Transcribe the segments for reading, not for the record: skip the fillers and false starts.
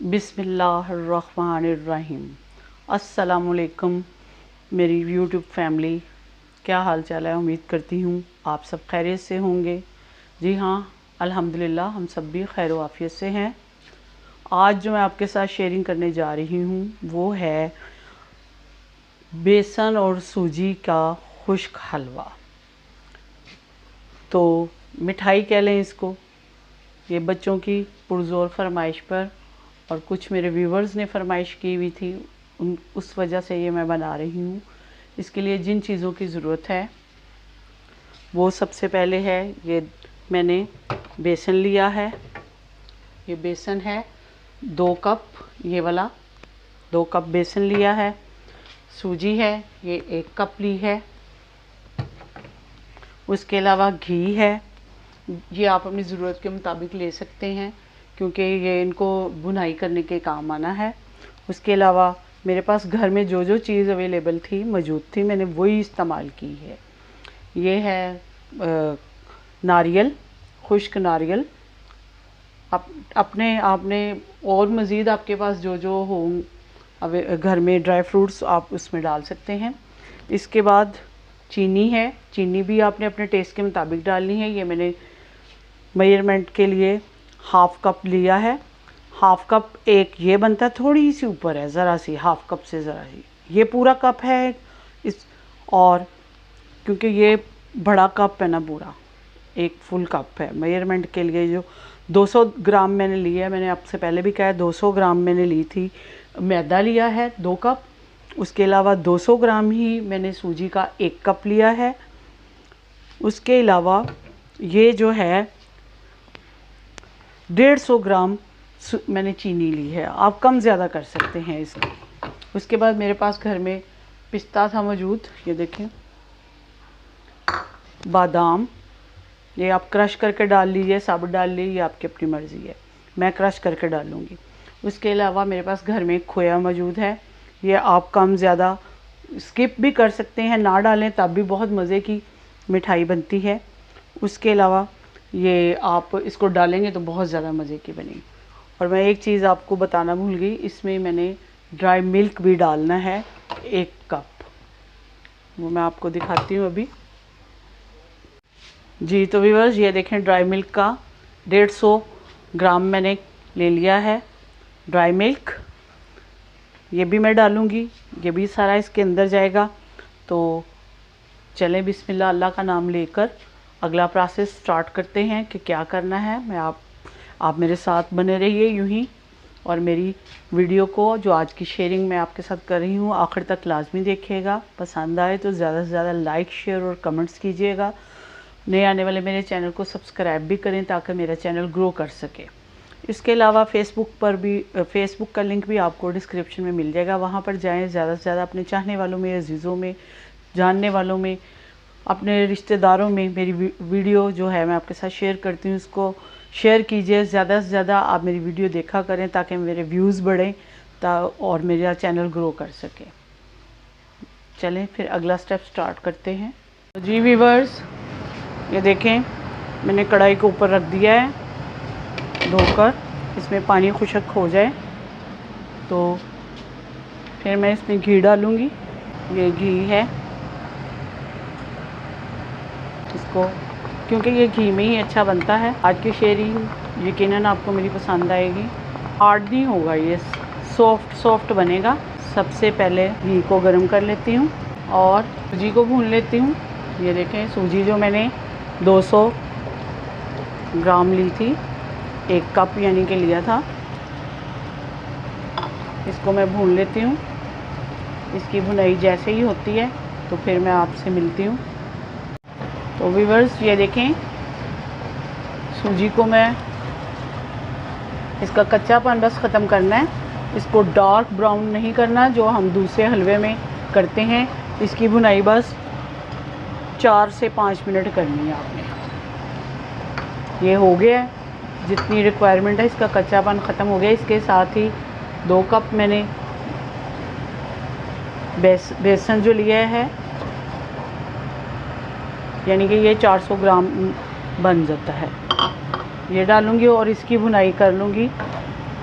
बिस्मिल्लाहिर्रहमानिर्रहीम। अस्सलामुअलैकुम मेरी यूट्यूब फैमिली, क्या हाल चाल है। उम्मीद करती हूँ आप सब खैरियत से होंगे। जी हाँ, अल्हम्दुलिल्लाह हम सब भी खैर व आफियत से हैं। आज जो मैं आपके साथ शेयरिंग करने जा रही हूँ वो है बेसन और सूजी का खुश्क हलवा। तो मिठाई कह लें इसको। ये बच्चों की पुरज़ोर फरमाइश पर और कुछ मेरे व्यूवर्स ने फरमाइश की हुई थी, उस वजह से ये मैं बना रही हूँ। इसके लिए जिन चीज़ों की ज़रूरत है वो सबसे पहले है, ये मैंने बेसन लिया है। ये बेसन है 2 कप, ये वाला 2 कप बेसन लिया है। सूजी है, ये 1 कप ली है। उसके अलावा घी है, ये आप अपनी ज़रूरत के मुताबिक ले सकते हैं क्योंकि ये इनको बुनाई करने के काम आना है। उसके अलावा मेरे पास घर में जो जो चीज़ अवेलेबल थी, मौजूद थी, मैंने वही इस्तेमाल की है। ये है नारियल, खुश्क नारियल। आपने और मज़ीद आपके पास जो जो हो घर में ड्राई फ्रूट्स आप उसमें डाल सकते हैं। इसके बाद चीनी है, चीनी भी आपने अपने टेस्ट के मुताबिक डालनी है। ये मैंने मेजरमेंट के लिए 1/2 कप लिया है। 1/2 कप एक ये बनता है, थोड़ी सी ऊपर है, ज़रा सी 1/2 कप से ज़रा सी। ये पूरा कप है इस, और क्योंकि ये बड़ा कप है ना, पूरा एक फुल कप है मेजरमेंट के लिए। जो 200 ग्राम मैंने लिया है, मैंने आपसे पहले भी कहा है 200 ग्राम मैंने ली थी। मैदा लिया है 2 कप। उसके अलावा 200 ग्राम ही मैंने सूजी का 1 कप लिया है। उसके अलावा ये जो है 150 ग्राम मैंने चीनी ली है। आप कम ज़्यादा कर सकते हैं इसको। उसके बाद मेरे पास घर में पिस्ता था मौजूद, ये देखें। बादाम, ये आप क्रश करके डाल लीजिए, साबुत डाल लीजिए, आपकी अपनी मर्ज़ी है। मैं क्रश करके डालूँगी। उसके अलावा मेरे पास घर में खोया मौजूद है। ये आप कम ज़्यादा स्किप भी कर सकते हैं, ना डालें तब भी बहुत मज़े की मिठाई बनती है। उसके अलावा ये आप इसको डालेंगे तो बहुत ज़्यादा मज़े की बनेगी। और मैं एक चीज़ आपको बताना भूल गई, इसमें मैंने ड्राई मिल्क भी डालना है 1 कप। वो मैं आपको दिखाती हूँ अभी। जी तो व्यूअर्स, ये देखें ड्राई मिल्क का 150 ग्राम मैंने ले लिया है ड्राई मिल्क। ये भी मैं डालूँगी, ये भी सारा इसके अंदर जाएगा। तो चलें बिस्मिल्लाह अल्लाह का नाम लेकर अगला प्रोसेस स्टार्ट करते हैं कि क्या करना है। आप मेरे साथ बने रहिए यूं ही, और मेरी वीडियो को जो आज की शेयरिंग मैं आपके साथ कर रही हूँ आखिर तक लाजमी देखिएगा। पसंद आए तो ज़्यादा से ज़्यादा लाइक, शेयर और कमेंट्स कीजिएगा। नए आने वाले मेरे चैनल को सब्सक्राइब भी करें ताकि मेरा चैनल ग्रो कर सके। इसके अलावा फेसबुक का लिंक भी आपको डिस्क्रिप्शन में मिल जाएगा, वहाँ पर जाएँ। ज़्यादा से ज़्यादा अपने चाहने वालों में, अजीज़ों में, जानने वालों में, अपने रिश्तेदारों में मेरी वीडियो जो है मैं आपके साथ शेयर करती हूँ, उसको शेयर कीजिए। ज़्यादा से ज़्यादा आप मेरी वीडियो देखा करें ताकि मेरे व्यूज़ बढ़ें और मेरा चैनल ग्रो कर सके। चलें फिर अगला स्टेप स्टार्ट करते हैं। जी व्यूअर्स, ये देखें मैंने कढ़ाई के ऊपर रख दिया है धोकर, इसमें पानी खुशक हो जाए तो फिर मैं इसमें घी डालूँगी। ये घी है, इसको क्योंकि ये घी में ही अच्छा बनता है। आज की शेयरिंग यकीनन आपको मेरी पसंद आएगी। हार्ड नहीं होगा, ये सॉफ्ट बनेगा। सबसे पहले घी को गर्म कर लेती हूँ और सूजी को भून लेती हूँ। ये देखें सूजी जो मैंने 200 ग्राम ली थी, 1 कप यानी कि लिया था, इसको मैं भून लेती हूँ। इसकी भुनाई जैसे ही होती है तो फिर मैं आपसे मिलती हूँ। तो व्यूअर्स ये देखें सूजी को मैं, इसका कच्चापन बस ख़त्म करना है। इसको डार्क ब्राउन नहीं करना जो हम दूसरे हलवे में करते हैं। इसकी भुनाई बस 4 से 5 मिनट करनी है आपने। ये हो गया है, जितनी रिक्वायरमेंट है इसका कच्चापन ख़त्म हो गया। इसके साथ ही 2 कप मैंने बेसन जो लिया है, यानी कि ये 400 ग्राम बन जाता है, ये डालूँगी और इसकी भुनाई कर लूँगी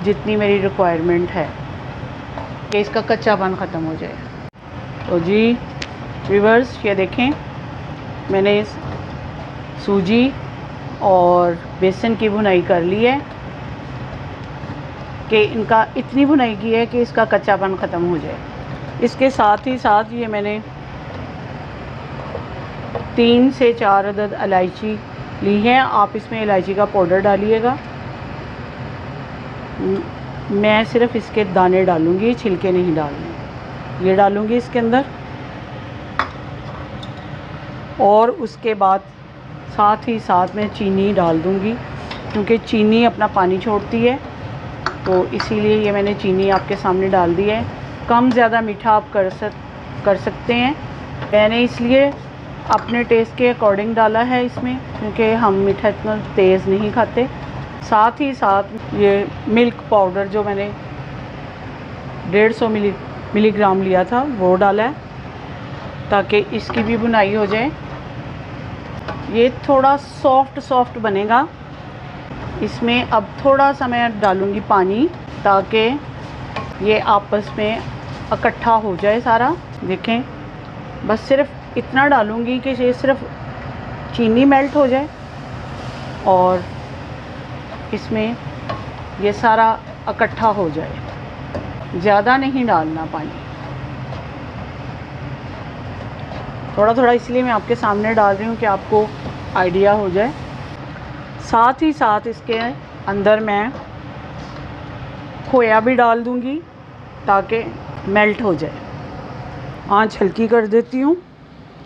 जितनी मेरी रिक्वायरमेंट है कि इसका कच्चापन ख़त्म हो जाए। तो जी व्यूअर्स, ये देखें मैंने सूजी और बेसन की भुनाई कर ली है कि इनका इतनी भुनाई की है कि इसका कच्चापन ख़त्म हो जाए। इसके साथ ही साथ ये मैंने 3 से 4 अदद इलायची ली है। आप इसमें इलायची का पाउडर डालिएगा। मैं सिर्फ इसके दाने डालूँगी, छिलके नहीं डालूँगी। ये डालूँगी इसके अंदर, और उसके बाद साथ ही साथ मैं चीनी डाल दूँगी, क्योंकि चीनी अपना पानी छोड़ती है, तो इसीलिए ये मैंने चीनी आपके सामने डाल दी है। कम ज़्यादा मीठा आप कर सकते हैं। मैंने इसलिए अपने टेस्ट के अकॉर्डिंग डाला है इसमें, क्योंकि हम मीठा इतना तेज़ नहीं खाते। साथ ही साथ ये मिल्क पाउडर जो मैंने 150 मिलीग्राम लिया था वो डाला है, ताकि इसकी भी बुनाई हो जाए। ये थोड़ा सॉफ्ट बनेगा। इसमें अब थोड़ा सा मैं डालूँगी पानी, ताकि ये आपस में इकट्ठा हो जाए सारा। देखें, बस सिर्फ इतना डालूँगी कि ये सिर्फ चीनी मेल्ट हो जाए और इसमें ये सारा इकट्ठा हो जाए। ज़्यादा नहीं डालना पानी, थोड़ा थोड़ा इसलिए मैं आपके सामने डाल रही हूँ कि आपको आइडिया हो जाए। साथ ही साथ इसके अंदर मैं खोया भी डाल दूँगी ताकि मेल्ट हो जाए। आंच हल्की कर देती हूँ।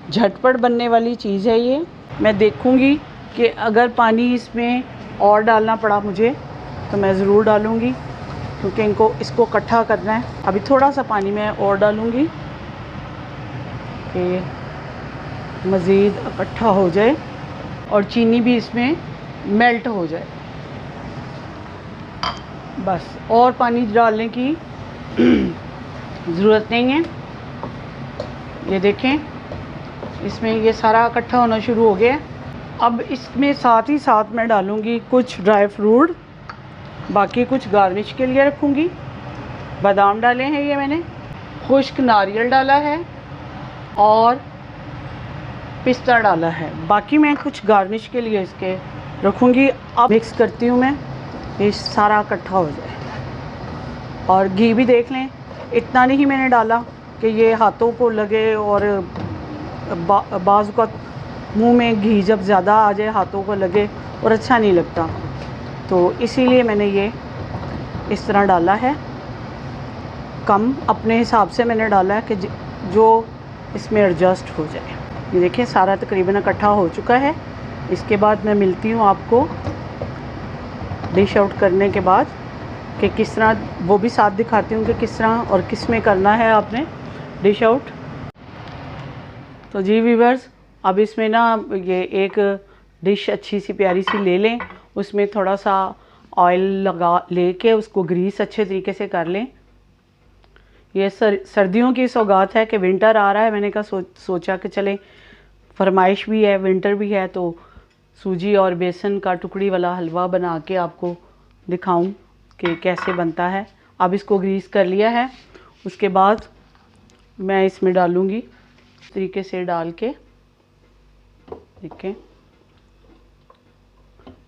झटपट बनने वाली चीज़ है ये। मैं देखूँगी कि अगर पानी इसमें और डालना पड़ा मुझे तो मैं ज़रूर डालूँगी, क्योंकि इसको इकट्ठा करना है। अभी थोड़ा सा पानी मैं और डालूँगी कि मज़ीद इकट्ठा हो जाए और चीनी भी इसमें मेल्ट हो जाए। बस और पानी डालने की ज़रूरत नहीं है। ये देखें, इसमें ये सारा इकट्ठा होना शुरू हो गया। अब इसमें साथ ही साथ मैं डालूँगी कुछ ड्राई फ्रूट, बाकी कुछ गार्निश के लिए रखूँगी। बादाम डाले हैं ये मैंने, खुश्क नारियल डाला है और पिस्ता डाला है। बाकी मैं कुछ गार्निश के लिए इसके रखूँगी। अब मिक्स करती हूँ मैं, ये सारा इकट्ठा हो जाए। और घी भी देख लें, इतना नहीं मैंने डाला कि ये हाथों को लगे, और बाज़ का मुंह में घी जब ज़्यादा आ जाए हाथों को लगे और अच्छा नहीं लगता, तो इसीलिए मैंने ये इस तरह डाला है। कम अपने हिसाब से मैंने डाला है कि जो इसमें एडजस्ट हो जाए। ये देखिए सारा तकरीबन इकट्ठा हो चुका है। इसके बाद मैं मिलती हूँ आपको डिश आउट करने के बाद कि किस तरह, वो भी साथ दिखाती हूँ कि किस तरह और किस में करना है आपने डिश आउट। तो जी व्यूअर्स, अब इसमें ना ये एक डिश अच्छी सी प्यारी सी ले लें, उसमें थोड़ा सा ऑयल लगा लेके उसको ग्रीस अच्छे तरीके से कर लें। ये सर्दियों की सौगात है कि विंटर आ रहा है। मैंने कहा सोचा कि चले, फरमाइश भी है, विंटर भी है, तो सूजी और बेसन का टुकड़ी वाला हलवा बना के आपको दिखाऊं कि कैसे बनता है। अब इसको ग्रीस कर लिया है। उसके बाद मैं इसमें डालूँगी, इस तरीके से डाल के, देखें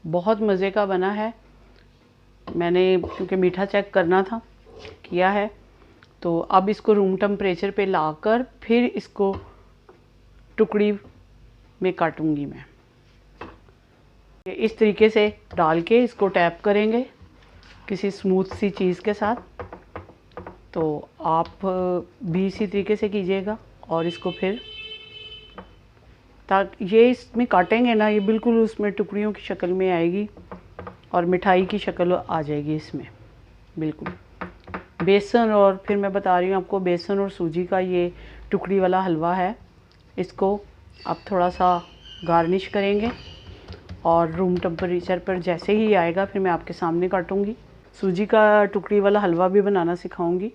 बहुत मज़े का बना है। मैंने क्योंकि मीठा चेक करना था, किया है। तो अब इसको रूम टेम्परेचर पे लाकर फिर इसको टुकड़ी में काटूंगी मैं। इस तरीके से डाल के इसको टैप करेंगे किसी स्मूथ सी चीज़ के साथ। तो आप भी इसी तरीके से कीजिएगा और इसको फिर, ताकि ये इसमें काटेंगे ना, ये बिल्कुल उसमें टुकड़ियों की शक्ल में आएगी और मिठाई की शक्ल आ जाएगी इसमें बिल्कुल। बेसन, और फिर मैं बता रही हूँ आपको, बेसन और सूजी का ये टुकड़ी वाला हलवा है। इसको आप थोड़ा सा गार्निश करेंगे और रूम टेम्परेचर पर जैसे ही आएगा फिर मैं आपके सामने काटूंगी। सूजी का टुकड़ी वाला हलवा भी बनाना सिखाऊंगी।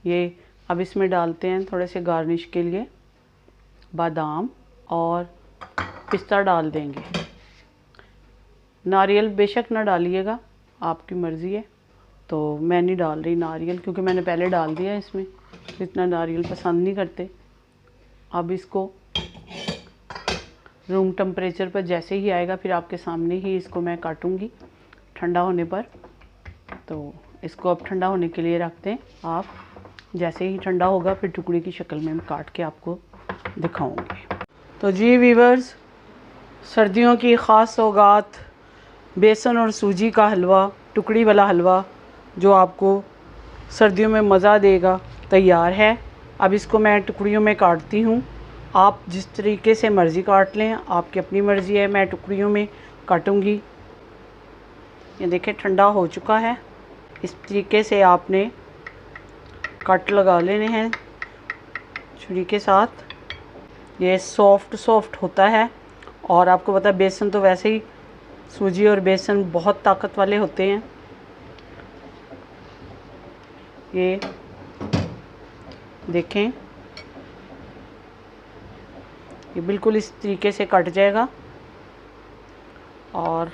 ये अब इसमें डालते हैं थोड़े से गार्निश के लिए बादाम और पिस्ता डाल देंगे। नारियल बेशक ना डालिएगा, आपकी मर्ज़ी है। तो मैं नहीं डाल रही नारियल, क्योंकि मैंने पहले डाल दिया इसमें, तो इतना नारियल पसंद नहीं करते। अब इसको रूम टेम्परेचर पर जैसे ही आएगा फिर आपके सामने ही इसको मैं काटूंगी ठंडा होने पर। तो इसको अब ठंडा होने के लिए रखते हैं। आप जैसे ही ठंडा होगा फिर टुकड़ी की शक्ल में मैं काट के आपको दिखाऊंगी। तो जी वीवर्स, सर्दियों की ख़ास सौगात बेसन और सूजी का हलवा, टुकड़ी वाला हलवा जो आपको सर्दियों में मज़ा देगा, तैयार है। अब इसको मैं टुकड़ियों में काटती हूँ। आप जिस तरीके से मर्ज़ी काट लें, आपकी अपनी मर्ज़ी है। मैं टुकड़ियों में काटूँगी। ये देखिए ठंडा हो चुका है। इस तरीके से आपने कट लगा लेने हैं छुरी के साथ। ये सॉफ्ट होता है। और आपको पता है बेसन तो वैसे ही, सूजी और बेसन बहुत ताकत वाले होते हैं। ये देखें, ये बिल्कुल इस तरीके से कट जाएगा। और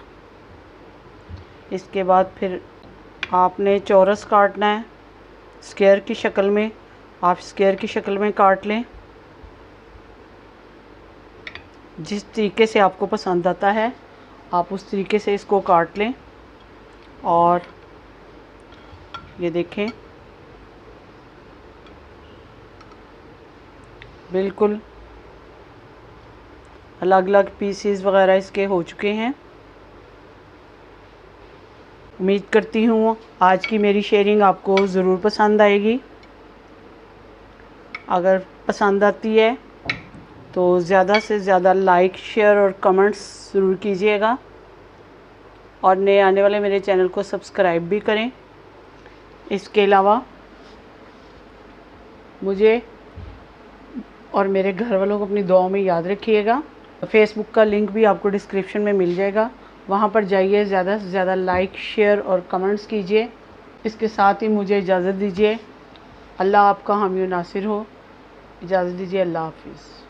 इसके बाद फिर आपने चौरस काटना है, स्क्वायर की शक्ल में। आप स्क्वायर की शक्ल में काट लें, जिस तरीके से आपको पसंद आता है आप उस तरीके से इसको काट लें। और ये देखें बिल्कुल अलग अलग पीसेस वगैरह इसके हो चुके हैं। उम्मीद करती हूँ आज की मेरी शेयरिंग आपको ज़रूर पसंद आएगी। अगर पसंद आती है तो ज़्यादा से ज़्यादा लाइक, शेयर और कमेंट्स ज़रूर कीजिएगा। और नए आने वाले मेरे चैनल को सब्सक्राइब भी करें। इसके अलावा मुझे और मेरे घर वालों को अपनी दुआओं में याद रखिएगा। फेसबुक का लिंक भी आपको डिस्क्रिप्शन में मिल जाएगा, वहाँ पर जाइए, ज़्यादा से ज़्यादा लाइक, शेयर और कमेंट्स कीजिए। इसके साथ ही मुझे इजाज़त दीजिए। अल्लाह आपका हामी और नासिर हो। इजाज़त दीजिए। अल्लाह हाफिज़।